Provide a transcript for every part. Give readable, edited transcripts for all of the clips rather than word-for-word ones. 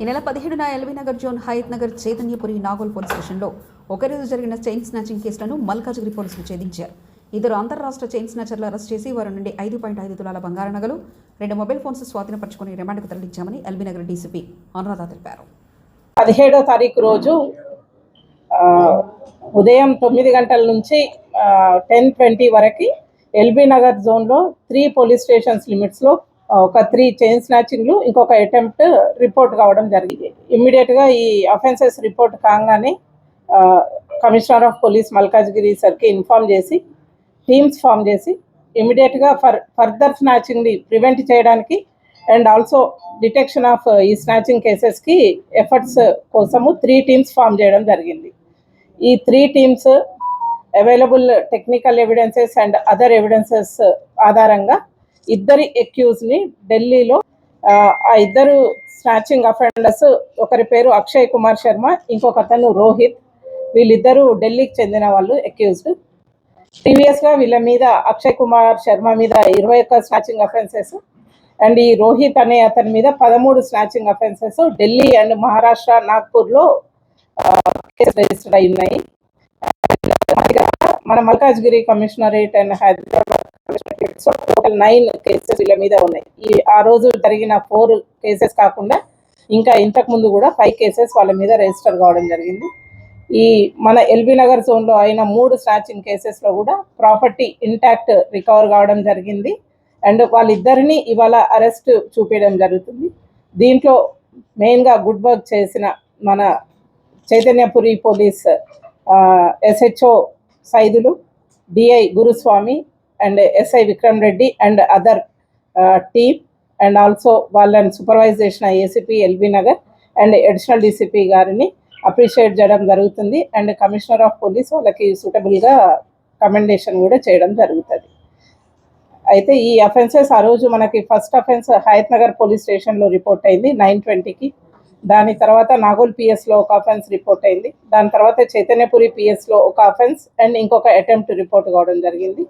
ఈ నెల 17న LB Nagar zone Hayath Nagar Chaitanyapuri Nagole police స్టేషన్లో ఒకరోజు జరిగిన చైన్ స్నాచింగ్ కేసులను మల్కాజ్గిరి పోలీసులు ఛేదించారు. ఇద్దరు అంతర్రాష్ట్ర చైన్ స్నాచర్లు అరెస్ట్ చేసి వారి నుండి 5.5 తులాల బంగారు నగలు, 2 మొబైల్ ఫోన్స్ స్వాధీనపరుచుకుని రిమాండ్కు తరలించామని ఎల్బీ నగర్ డీసీపీ అనురాధ తెలిపారు. 17వ తారీఖు రోజు ఉదయం 9 గంటల నుంచి 10:20 వరకు ఎల్బీ నగర్ జోన్లో 3 పోలీస్ స్టేషన్స్ లిమిట్స్లో ఒక 3 చైన్ స్నాచింగ్లు, ఇంకొక అటెంప్ట్ రిపోర్ట్ కావడం జరిగింది. ఇమ్మీడియట్గా ఈ అఫెన్సెస్ రిపోర్ట్ కాగానే కమిషనర్ ఆఫ్ పోలీస్ మల్కాజ్గిరి సార్కి ఇన్ఫార్మ్ చేసి టీమ్స్ ఫామ్ చేసి ఇమ్మీడియట్గా ఫర్దర్ స్నాచింగ్ని ప్రివెంట్ చేయడానికి అండ్ ఆల్సో డిటెక్షన్ ఆఫ్ ఈ స్నాచింగ్ కేసెస్కి ఎఫర్ట్స్ కోసము 3 టీమ్స్ ఫామ్ చేయడం జరిగింది. ఈ 3 teams available technical evidences and other evidences ఆధారంగా ఇద్దరి అక్యూజ్ని ఢిల్లీలో ఆ ఇద్దరు స్నాచింగ్ అఫెండర్స్, ఒకరి పేరు అక్షయ్ కుమార్ శర్మ, ఇంకొక అతను రోహిత్, వీళ్ళిద్దరూ ఢిల్లీకి చెందిన వాళ్ళు అక్యూజ్డ్. ప్రీవియస్గా వీళ్ళ మీద అక్షయ్ కుమార్ శర్మ మీద 21 స్నాచింగ్ అఫెన్సెస్ అండ్ ఈ రోహిత్ అనే అతని మీద 13 snatching offences Delhi and Maharashtra నాగ్పూర్లో కేసు రిజిస్టర్ అయి ఉన్నాయి. మన Malkajgiri commissionerate and Hyderabad total 9 cases వీళ్ళ మీద ఉన్నాయి. ఆ రోజు జరిగిన 4 కేసెస్ కాకుండా ఇంకా ఇంతకుముందు కూడా 5 కేసెస్ వాళ్ళ మీద రిజిస్టర్ కావడం జరిగింది. ఈ మన ఎల్బీ నగర్ జోన్లో అయిన 3 స్నాచింగ్ కేసెస్లో కూడా ప్రాపర్టీ ఇంటాక్ట్ రికవర్ కావడం జరిగింది అండ్ వాళ్ళిద్దరిని ఇవాళ అరెస్ట్ చూపించడం జరుగుతుంది. దీంట్లో మెయిన్గా గుడ్ వర్క్ చేసిన మన Chaitanyapuri police SHO Saidulu, DI Guruswamy and SI Vikram Reddy and other team and also వాళ్ళని సూపర్వైజ్ చేసిన ACP LB Nagar and additional DCP గారిని అప్రిషియేట్ చేయడం జరుగుతుంది అండ్ కమిషనర్ ఆఫ్ పోలీస్ వాళ్ళకి సూటబుల్గా కమెండేషన్ కూడా చేయడం జరుగుతుంది. అయితే ఈ అఫెన్సెస్ ఆ రోజు మనకి first offence Hayat Nagar police స్టేషన్లో రిపోర్ట్ అయింది 9:20కి. దాని తర్వాత నాగోల్ PSలో ఒక అఫెన్స్ రిపోర్ట్ అయింది. దాని తర్వాత చైతన్యపురి PSలో ఒక అఫెన్స్ అండ్ ఇంకొక అటెంప్ట్ రిపోర్ట్ కావడం జరిగింది.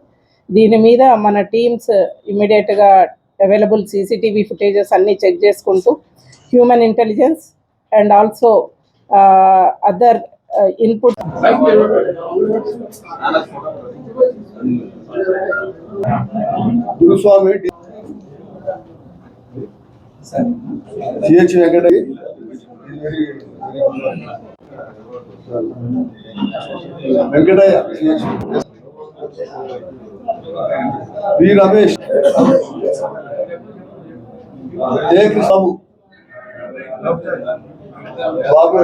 దీని మీద మన టీమ్స్ ఇమ్మీడియట్గా అవైలబుల్ CCTV ఫుటేజెస్ అన్నీ చెక్ చేసుకుంటూ human intelligence and also other input Guruswamy CH Venkataiah V Ramesh Babu Babu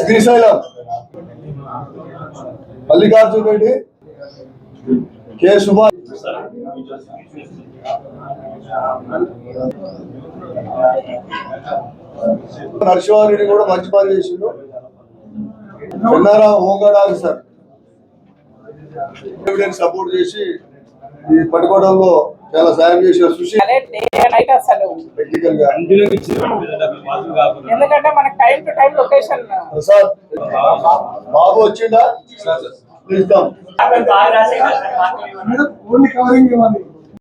Srisailam Mallikarjuna Reddy, K Subhash, Narasimhareddy కూడా మంచి పని చేసిండు. Chennarao home guard officer evidence support చేసి ఈ పట్టుకోవడంలో చాలా సాయం చేసిన సుశీల్ టెక్నికల్ గా, ఎందుకంటే మనకు time to time location. Prasad Babu వచ్చిందా? Please come.